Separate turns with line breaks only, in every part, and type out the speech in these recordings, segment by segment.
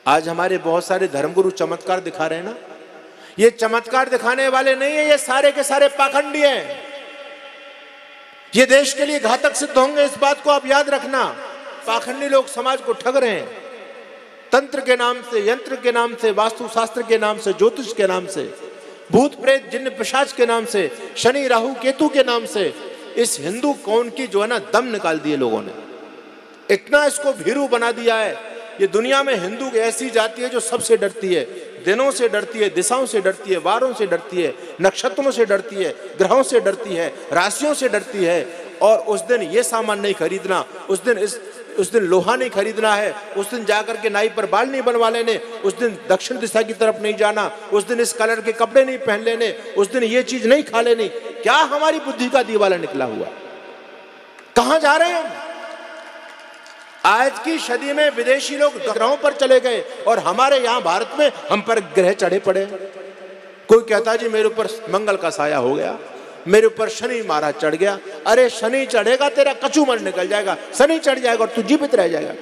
आज हमारे बहुत सारे धर्मगुरु चमत्कार दिखा रहे हैं ना, ये चमत्कार दिखाने वाले नहीं है, ये सारे के सारे पाखंडी हैं। ये देश के लिए घातक सिद्ध होंगे, इस बात को आप याद रखना। पाखंडी लोग समाज को ठग रहे हैं, तंत्र के नाम से, यंत्र के नाम से, वास्तुशास्त्र के नाम से, ज्योतिष के नाम से, भूत प्रेत जिन्न पिशाच के नाम से, शनि राहु केतु के नाम से इस हिंदू कौन की जो है ना दम निकाल दिए लोगों ने। इतना इसको भीरू बना दिया है। ये दुनिया में हिंदू ऐसी जाति है जो सबसे डरती है, दिनों से डरती है, दिशाओं से डरती है, वारों से डरती है, नक्षत्रों से डरती है, ग्रहों से डरती है, राशियों से डरती है। और उस दिन ये सामान नहीं खरीदना, उस दिन लोहा नहीं खरीदना है, उस दिन जाकर के नाई पर बाल नहीं बनवा लेने, उस दिन दक्षिण दिशा की तरफ नहीं जाना, उस दिन इस कलर के कपड़े नहीं पहन लेने, उस दिन ये चीज नहीं खा लेनी। क्या हमारी बुद्धि का दिवाला निकला हुआ, कहां जा रहे हैं? आज की सदी में विदेशी लोग ग्रहों पर चले गए और हमारे यहां भारत में हम पर ग्रह चढ़े पड़े। कोई कहता जी मेरे ऊपर मंगल का साया हो गया, मेरे ऊपर शनि महाराज चढ़ गया। अरे शनि चढ़ेगा तेरा कचूमर निकल जाएगा, शनि चढ़ जाएगा और तू जीवित रह जाएगा।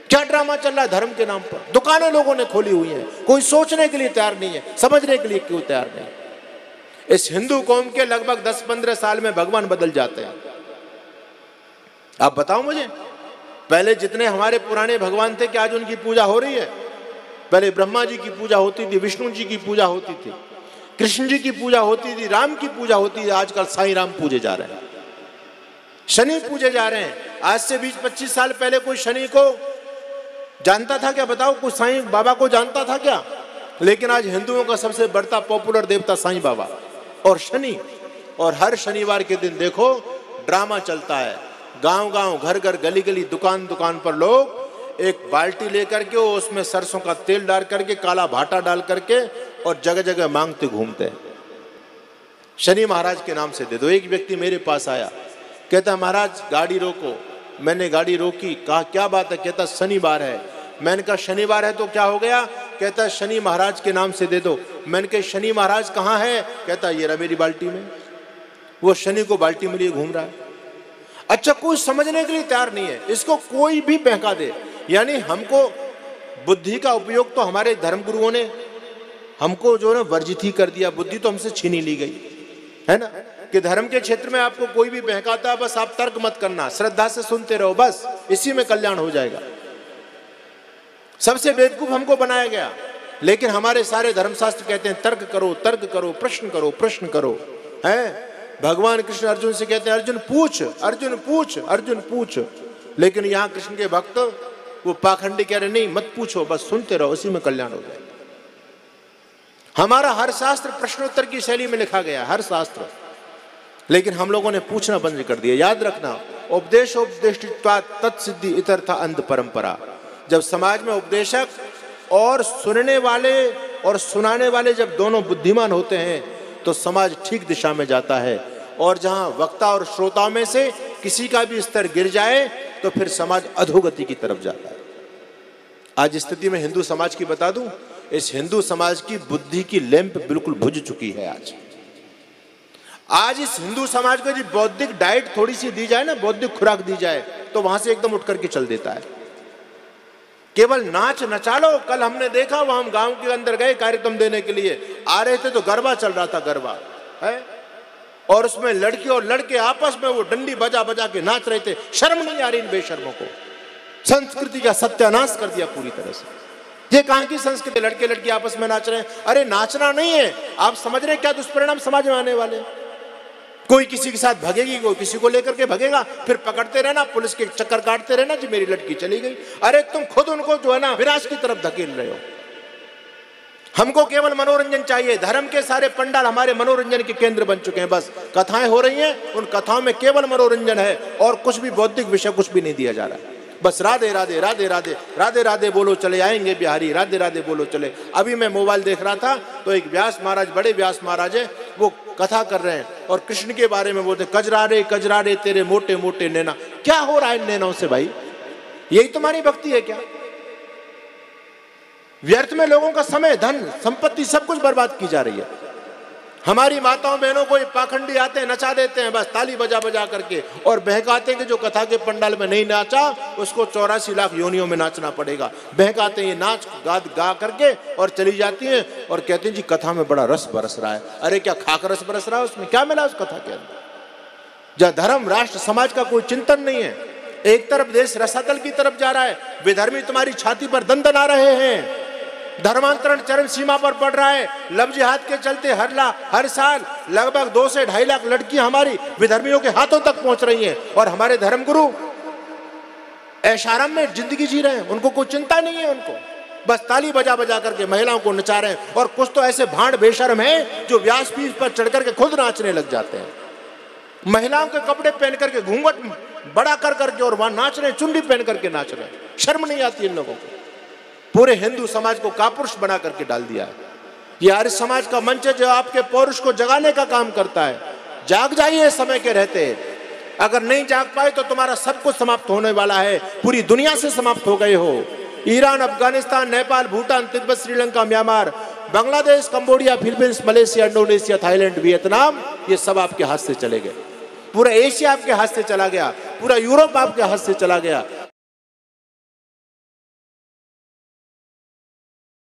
क्या ड्रामा चल रहा है धर्म के नाम पर? दुकानें लोगों ने खोली हुई हैं, कोई सोचने के लिए तैयार नहीं है, समझने के लिए क्यों तैयार नहीं। इस हिंदू कौम के लगभग 10-15 साल में भगवान बदल जाते हैं। आप बताओ मुझे, पहले जितने हमारे पुराने भगवान थे क्या आज उनकी पूजा हो रही है? पहले ब्रह्मा जी की पूजा होती थी, विष्णु जी की पूजा होती थी, कृष्ण जी की पूजा होती थी, राम की पूजा होती थी। आजकल साईं राम पूजे जा रहे हैं, शनि पूजे जा रहे हैं। आज से 20-25 साल पहले कोई शनि को जानता था क्या? बताओ, कोई साईं बाबा को जानता था क्या? लेकिन आज हिंदुओं का सबसे बढ़ता पॉपुलर देवता साईं बाबा और शनि। और हर शनिवार के दिन देखो ड्रामा चलता है, गांव गांव, घर घर, गली गली, दुकान दुकान पर लोग एक बाल्टी लेकर के उसमें सरसों का तेल डाल करके, काला भाटा डाल करके और जगह जगह मांगते घूमते हैं, शनि महाराज के नाम से दे दो। एक व्यक्ति मेरे पास आया, कहता महाराज गाड़ी रोको। मैंने गाड़ी रोकी, कहा क्या बात है? कहता शनिवार है। मैंने कहा शनिवार है तो क्या हो गया? कहता शनि महाराज के नाम से दे दो। मैंने कहा शनि महाराज कहाँ है? कहता ये रहा मेरी बाल्टी में। वो शनि को बाल्टी में लिए घूम रहा है। अच्छा, कोई समझने के लिए तैयार नहीं है, इसको कोई भी बहका दे। यानी हमको बुद्धि का उपयोग तो हमारे धर्मगुरुओं ने हमको जो है ना वर्जित ही कर दिया, बुद्धि तो हमसे छीनी ली गई है ना। कि धर्म के क्षेत्र में आपको कोई भी बहकाता है, बस आप तर्क मत करना, श्रद्धा से सुनते रहो, बस इसी में कल्याण हो जाएगा। सबसे बेवकूफ हमको बनाया गया। लेकिन हमारे सारे धर्मशास्त्र कहते हैं तर्क करो, तर्क करो, प्रश्न करो, प्रश्न करो। है भगवान कृष्ण अर्जुन से कहते हैं अर्जुन पूछ, अर्जुन पूछ, अर्जुन पूछ। लेकिन यहाँ कृष्ण के भक्त वो पाखंडी कह रहे नहीं मत पूछो, बस सुनते रहो, उसी में कल्याण हो जाएगा। हमारा हर शास्त्र प्रश्नोत्तर की शैली में लिखा गया, हर शास्त्र। लेकिन हम लोगों ने पूछना बंद कर दिया। याद रखना, उपदेशोपदेष्टित्वात् तत्सिद्धि इतर्था अंध परंपरा। जब समाज में उपदेशक और सुनने वाले और सुनाने वाले जब दोनों बुद्धिमान होते हैं तो समाज ठीक दिशा में जाता है। और जहां वक्ता और श्रोताओं में से किसी का भी स्तर गिर जाए तो फिर समाज अधोगति की तरफ जाता है। आज स्थिति में हिंदू समाज की बता दूं, इस हिंदू समाज की बुद्धि की लैंप बिल्कुल बुझ चुकी है। आज इस हिंदू समाज को यदि बौद्धिक डाइट थोड़ी सी दी जाए ना, बौद्धिक खुराक दी जाए, तो वहां से एकदम उठ करके चल देता है। केवल नाच नचा लो। कल हमने देखा, वहां हम गांव के अंदर गए कार्यक्रम देने के लिए, आ रहे थे तो गरबा चल रहा था, गरबा है, और उसमें लड़की और लड़के आपस में वो डंडी बजा बजा के नाच रहे थे। शर्म नहीं आ रही इन बेशर्मों को? संस्कृति का सत्यानाश कर दिया पूरी तरह से। ये कहां की संस्कृति? लड़के लड़की आपस में नाच रहे हैं। अरे नाचना नहीं है, आप समझ रहे क्या दुष्परिणाम समाज में आने वाले? कोई किसी के साथ भगेगी, कोई किसी को लेकर के भगेगा, फिर पकड़ते रहना, पुलिस के चक्कर काटते रहना जी मेरी लड़की चली गई। अरे तुम खुद उनको जो है ना विनाश की तरफ धकेल रहे हो। हमको केवल मनोरंजन चाहिए। धर्म के सारे पंडाल हमारे मनोरंजन के केंद्र बन चुके हैं। बस कथाएं हो रही हैं, उन कथाओं में केवल मनोरंजन है और कुछ भी बौद्धिक विषय कुछ भी नहीं दिया जा रहा है। बस राधे राधे राधे राधे राधे राधे बोलो चले आएंगे बिहारी, राधे राधे बोलो चले। अभी मैं मोबाइल देख रहा था तो एक व्यास महाराज, बड़े व्यास महाराज है, वो कथा कर रहे हैं और कृष्ण के बारे में बोलते कजरा रे तेरे मोटे मोटे नैना। क्या हो रहा है इन नैनों से भाई? यही तुम्हारी भक्ति है क्या? व्यर्थ में लोगों का समय, धन, संपत्ति सब कुछ बर्बाद की जा रही है। हमारी माताओं बहनों को ये पाखंडी आते हैं, नचा देते हैं बस ताली बजा बजा करके, और बहकाते हैं कि जो कथा के पंडाल में नहीं नाचा उसको 84 लाख योनियों में नाचना पड़ेगा। बहकाते हैं, ये नाच गा करके और चली जाती हैं और कहते हैं जी कथा में बड़ा रस बरस रहा है। अरे क्या खाक रस बरस रहा है? उसमें क्या मिला उस कथा के अंदर? जहाँ धर्म राष्ट्र समाज का कोई चिंतन नहीं है, एक तरफ देश रसातल की तरफ जा रहा है, विधर्मी तुम्हारी छाती पर दंदन आ रहे हैं, धर्मांतरण चरम सीमा पर पड़ रहा है। लव जिहाद के चलते हर साल लगभग 2 से 2.5 लाख लड़कियां हमारी विधर्मियों के हाथों तक पहुंच रही हैं, और हमारे धर्मगुरु ऐशाराम में जिंदगी जी रहे हैं, उनको कोई चिंता नहीं है, उनको बस ताली बजा बजा करके महिलाओं को नचा रहे हैं। और कुछ तो ऐसे भांड बेशर्म हैं जो व्यासपीठ पर चढ़ करके खुद नाचने लग जाते हैं, महिलाओं के कपड़े पहन करके घूंघट बड़ा कर करके और वहां नाच रहे, चुन्नी पहन करके नाच रहे। शर्म नहीं आती इन लोगों को? पूरे हिंदू समाज को कापुरुष बना करके डाल दिया है। ये आर्य समाज का मंच है जो आपके पौरुष को जगाने का काम करता है। जाग जाइए समय के रहते, अगर नहीं जाग पाए तो तुम्हारा सब कुछ समाप्त होने वाला है, पूरी दुनिया से समाप्त हो गए हो। Iran, Afghanistan, Nepal, Bhutan, Tibet, Sri Lanka, Myanmar, Bangladesh, Cambodia, Philippines, Malaysia, Indonesia, Thailand, Vietnam, ये सब आपके हाथ से चले गए। पूरा एशिया आपके हाथ से चला गया, पूरा यूरोप आपके हाथ से चला गया।